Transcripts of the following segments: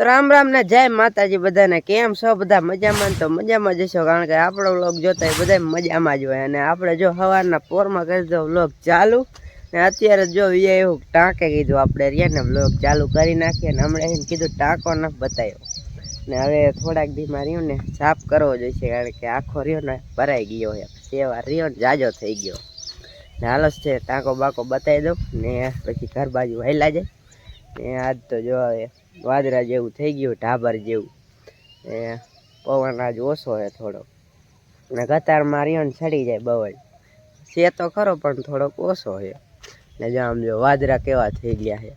તો રામ રામ ને જય માતાજી બધાને. કેમ છો બધા? મજામાં? તો મજામાં જશો, કારણ કે આપણો વ્લોગ જોતા બધા મજામાં જ હોય. અને આપણે જો સવારના પોરમાં કરી દો વ્લોગ ચાલુ, ને અત્યારે જો એવું ટાંકે કીધું આપણે રિયાને વ્લોગ ચાલુ કરી નાખીએ. ને હમણાં એને કીધું ટાંકો ન બતાવ્યો, ને હવે થોડાક દી માં રહ્યો ને સાફ કરવો જોઈશે, કારણ કે આખો રહ્યો ને ભરાઈ ગયો છે. સેવા રહ્યો ને જાજો થઈ ગયો ને. હાલસ છે ટાંકો બાકો બતાવી દઉં ને પછી ઘર બાજુ હાલ્યા જાય. ને આજ તો જો હવે વાદળા જેવું થઈ ગયું, ઢાબર જેવું. એ પવન આજ ઓછો હોય થોડોક, ને કતારમાં રહ્યો ને ચડી જાય બહુ જ. છે તો ખરો પણ થોડોક ઓછો હોય. ને જો આમ જો વાદળા કેવા થઈ ગયા છે,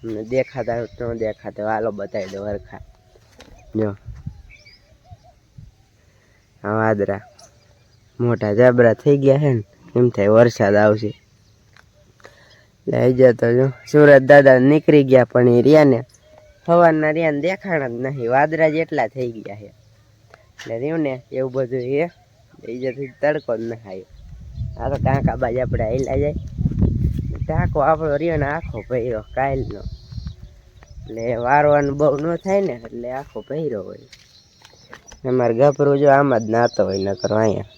અમને દેખાતા ન દેખાતા. હાલો બતાવી દો હરખા. જો આ વાદળા મોટા જબરા થઈ ગયા છે ને, એમ થાય વરસાદ આવશે. લઈ જતો જો સુરત દાદા નીકળી ગયા, પણ એ રહ્યા ને સવારના રહ્યા દેખાણ જ નહીં, વાદળા જેટલા થઈ ગયા છે. એટલે રહ્યું ને એવું બધું એ જતું તડકો જ ના આવ્યો. આ તો કાંકા બાજ આપણે હાલ્યા જાય. ટાંકો આપણો રહ્યો ને આખો ભર્યો કાલનો, એટલે વારવાનું બહુ ન થાય ને, એટલે આખો ભર્યો હોય. અમારે ગભરું જો આમાં જ નાતો હોય, નકર અહીંયા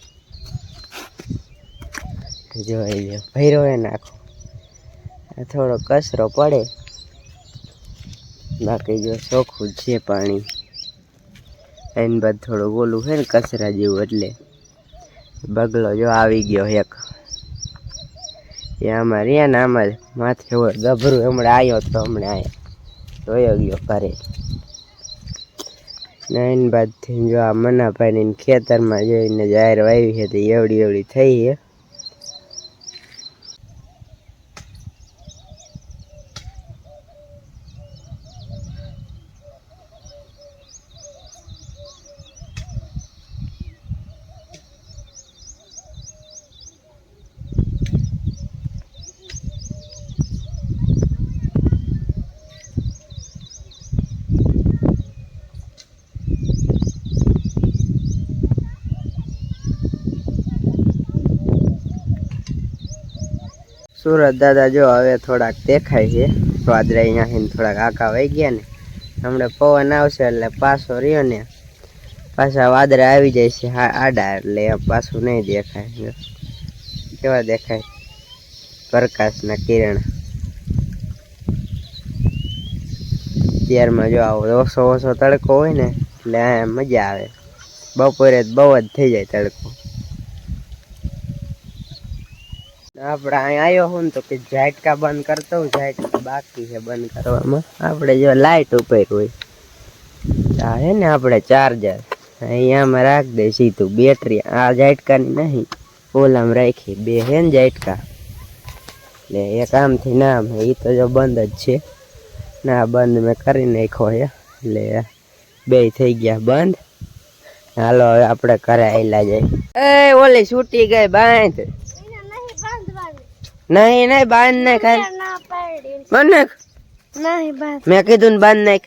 જો ભર્યો હોય ને આખો. થોડો કચરો પડે, બાકી જો ચોખ્ખું જ છે પાણી. એની બાદ થોડું ઓલું છે ને કચરા જેવું, એટલે બગલો જો આવી ગયો એક. એ આમાં રહ્યા ને આમાં જ માથે હોય ગભરું. હમણાં આવ્યો તો હમણાં અહીંયા જોયો ગયો ઘરે. ને એની બાદથી જો આ મનાભાઈની ખેતરમાં જોઈને જાહેર વાવી છે, તો એવડી એવડી થઈ છે. સુરત દાદા જો હવે થોડાક દેખાય છે. વાદળા અહીંયાથી થોડાક આકા વહી ગયા ને, હમણાં પવન આવશે એટલે પાછો રહ્યો ને પાછા વાદળા આવી જાય છે આડા, એટલે પાછું નહીં દેખાય. કેવા દેખાય પ્રકાશના કિરણ. ત્યારમાં જો આવો ઓછો ઓછો તડકો હોય ને, એટલે મજા આવે. બપોરે બહુ જ થઈ જાય તડકો. આપણે અહીં આવ્યો હું ને તો કે ઝાટકા બંધ કરતો હું. ઝાટકા બાકી છે બંધ કરવામાં. આપણે જો લાઇટ ઉપર હોય આ હે ને આપણે ચાર્જર અહીંયામાં રાખી દે સીધું. બેટરી આ ઝાટકાની નહીં, ઓલામાં રાખી બે હે ને ઝાટકા, એટલે એક આમથી ના આમ. એ તો જો બંધ જ છે ના, બંધ મેં કરી નાખ્યો છે, એટલે બે થઈ ગયા બંધ. હાલો હવે આપણે ઘરે આવેલા જાય. એ ઓલી છૂટી ગઈ બાંધ. નહીં નહીં બાંધ નાખ, બાંધ નાખ. મેં કીધું ને બાંધ નાખ.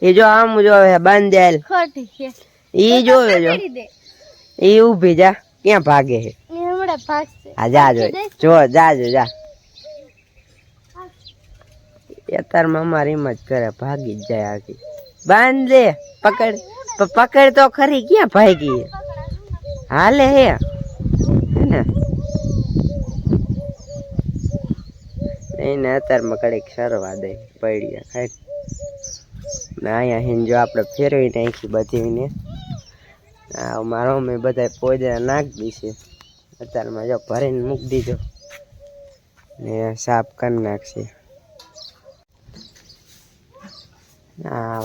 એ જો આમ જો બાંધ દે. ઈ જોયો જો ઈ ઉભી જા, ક્યાં ભાગે છે? હા જાજો જો જાજો જા. અત્યારમાં અમારી એમ જ કરે, ભાગી જ જાય આખી. બાંધ દે, પકડ પકડ તો ખરી, ક્યાં ભાગી? હાલે હે ને એને અત્યારમાં કડીક સરવા દે પડ્યા ખાઈ ને. અહીંયા હિન જો આપણે ફેરવી નાખી બધીને. મારો મેં બધા પોદરા નાખી દીશે. અત્યારમાં જો ભરીને મૂકી દીધો ને સાફ કરી નાખશે.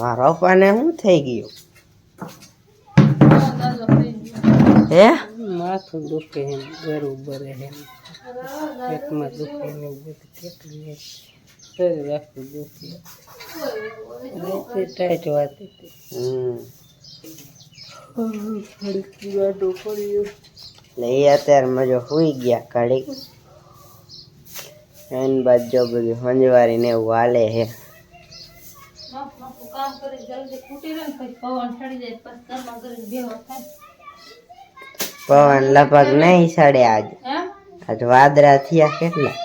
મારા પપ્પાને શું થઈ ગયું હે? માથું દુખે છે, બરોબર છે, પેટમાં દુખે ને બધું કેટલું શરીર આખું દુખે. ટાઈટ વાત એટલે એ અત્યારમાં જો સુઈ ગયા ઘડીક. એની બાદ જો બધું સંજવારી ને એવું હાલે છે. પવન લગભગ નહીં સડે આજ. આજ વાદળા થયા કેટલા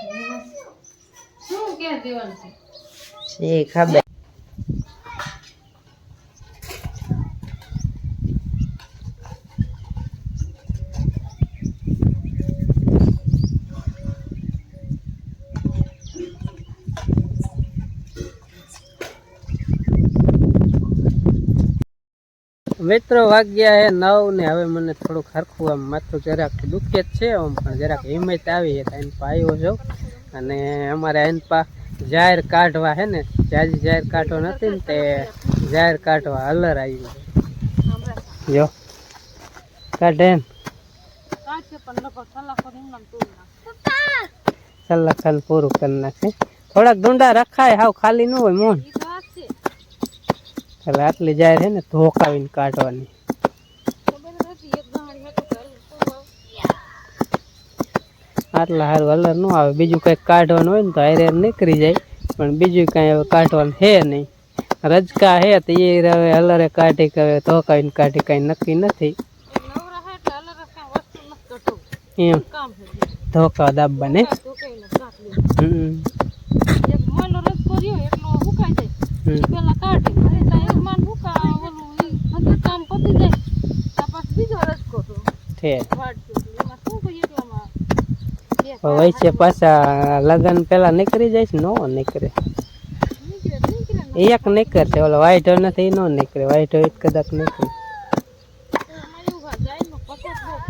છે ખબર. મિત્રો વાગ્યા હે 9 ને હવે મને થોડુંક હરખું આમ માથું જરાક દુખે જ છે આમ, પણ જરાક હિંમત આવી છે એન પા આવ્યો છું. અને અમારે એન પા જાહેર કાઢવા હે ને, જાહેર કાઢવા નથી ને તે જાહેર કાઢવા હલર આવ્યું જો કાઢે સલાખાન પૂરું કરી નાખે. થોડાક ડુંડા રખાય, હાવ ખાલી ન હોય મોન. એટલે આટલી જાહેર છે ને ધોકાવીને કાઢવાની. આટલા સારું હલર ન આવે. બીજું કંઈક કાઢવાનું હોય ને તો હારે નીકળી જાય, પણ બીજું કાંઈ હવે કાઢવાનું છે નહીં. રજકા હે તો એ હવે હલરે કાઢી કે ધોકાવીને કાઢી કાંઈ નક્કી નથી એમ. ધોકા દાબવા ને વૈસે પાછા લગન પેલા નીકળી જાય છે. નો નીકળે, એક નીકળશે. ઓલો વાઈટ નથી નો નીકળે. વાઈટ હોય કદાચ નીકળે.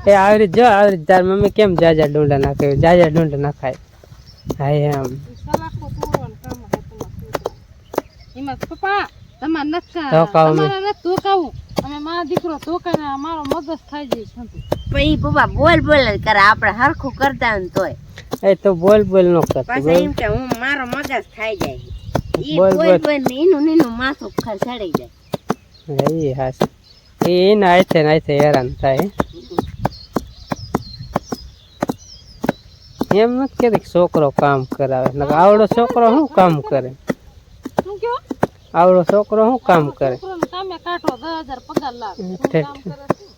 એ આવી જો આવી તાર મમ્મી કેમ જાજા ડુંડા નાખે? જાજા ડુંડા નાખાય. હા એમ પપ્પા બોલ બોલ કરે, આપડે હરખું કરતા હોય તોય એ તો બોલ બોલ નો કરતો. એમ કે હું મારો મગજ ખાઈ જાય. બોલ બોલ નીનું નીનું માથું સડી જાય. એ હાસ એના આયથે હેરાન થાય. એમ નથી કેતી છોકરો કામ કરાવે. આવડો છોકરો શું કામ કરે? આવડો છોકરો શું કામ કરે?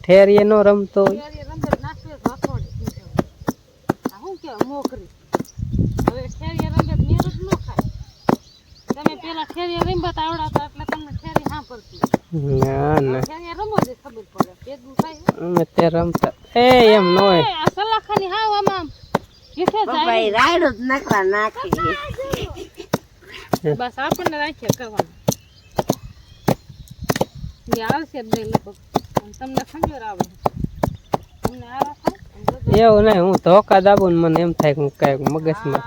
ઠેરીએ નો રમતો હોય. ના ના અમે તે રમતા એમ ન હોય. રાયડો જ નાખવા નાખે. બસ આપણને રાખીએ કરવાનું. આવશે તમને ખંજોર આવે. એવું નહીં, હું ધોકા દાબું ને મને એમ થાય કે હું કઈક મગજમાં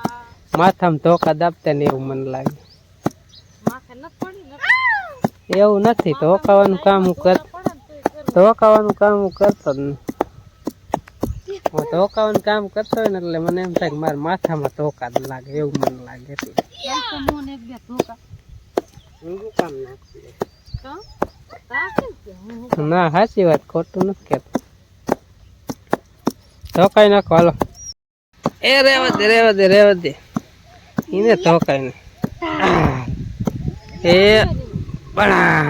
માથામાં ધોકા દાબતા ને એવું મને લાગે. એવું નથી, ધોકાવાનું કામ હું કરતો જ નહીં. હું ધોકાવાનું કામ કરતો હોય ને એટલે મને એમ થાય કે મારા માથામાં ધોકા લાગે એવું મને લાગે. ના સાચી વાત, ખોટું નથી કેતો. ધોકાઈ નાખો હાલો. એ રેવા દે એને ધોકાઈ ને એ બણા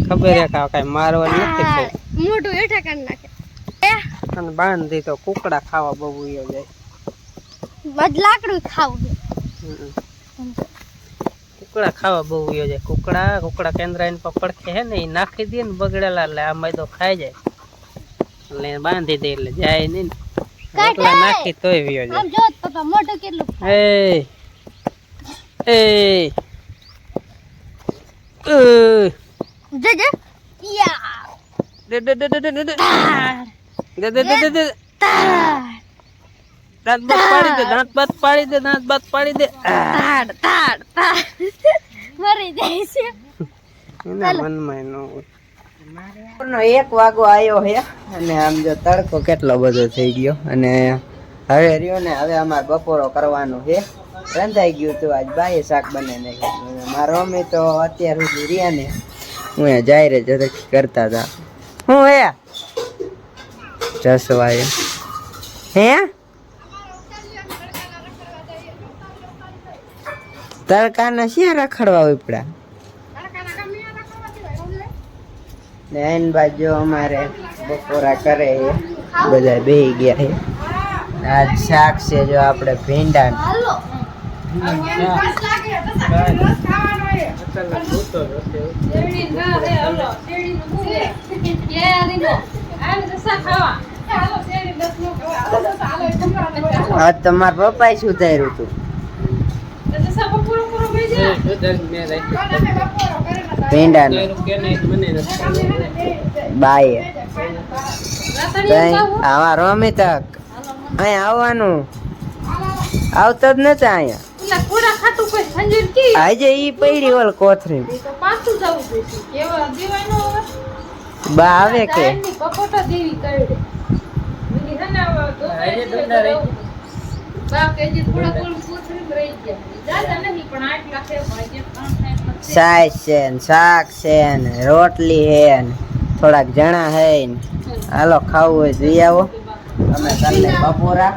ખબર હે કઈ મારવા નથી. મોટું હેઠા કરી નાખે અને બાંધી તો કુકડા ખાવા બહુ જાય. લાકડું ખાવું કુકડા ખાવા બહુ જાય. કુકડા કેન્દ્ર પડખે હે ને એ નાખી દે ને બગડેલા, એટલે આ મેદો ખાઈ જાય. એટલે બાંધી દે એટલે જાય નઈ ને નાખી તોય વિયો જાય. મોટું કેટલું દાંત બાત પાડી દે મરી જાય છે. એના મનમાં નો હોય. 1 વાગો આવ્યો હે અને આમ જો તડકો કેટલો બધો થઈ ગયો. અને હવે રહ્યો ને હવે અમારે બપોરો કરવાનો છે. રંધાઈ ગયું તું આજ બાએ શાક બનાવી નાખ્યું. મારા મમ્મી તો અત્યાર સુધી રહ્યા ને હું જાહેર જ કરતા હતા. હું હે જસવાય હે તડકાના શ્યાં રખડવા ઉપડા ને બાજુ અમારે બપોરા કરે બધા બેહી ગયા છે. આજ શાક છે જો આપણે ભીંડા આજ તમારા પપ્પાએ સુધાર્યું હતું. ભીંડાનું બાય આવા રમી તક અહીંયા આવવાનું આવતો જ નતા અહીંયા આજે ઈ પડી ઓલ કોથરી બા આવે કે સાસ છે ને શાક છે ને રોટલી છે ને થોડાક જણા હે ને હાલો ખાવું હોય તો ઈ આવો અમે કાલે બપોરા